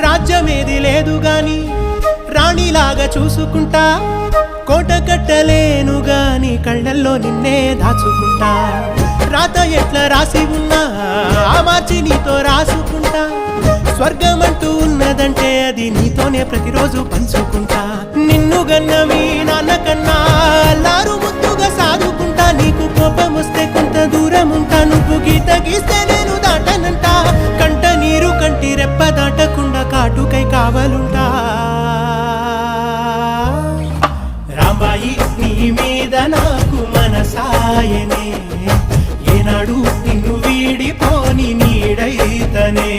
రాజ్యమేది లేదు గాని రాణిలాగా చూసుకుంటా, కోట కట్టలేను గాని కళ్ళల్లో నిన్నే దాచుకుంటా. రాత ఎట్లా రాసి ఉన్నా ఆ మార్చి నీతో రాసుకుంటా. స్వర్గమంటూ ఉన్నదంటే అది నీతోనే ప్రతిరోజు పంచుకుంటా. నిన్ను గన్న మీ నాన్న కన్నా అల్లారు ముద్దుగా సాదుకుంటా. నీకు కోపం వస్తే కొంత దూరం ఉంటా, నువ్వు గీత గీస్తే నేను దాటనంటా. కంట నీరు కంటి రెప్ప దాటకుండా కాటుకై కావలుంటా. రాంబాయి నీ మీద నాకు మనసాయనే, ఏనాడు నిన్ను వీడిపోని నీడైతనే.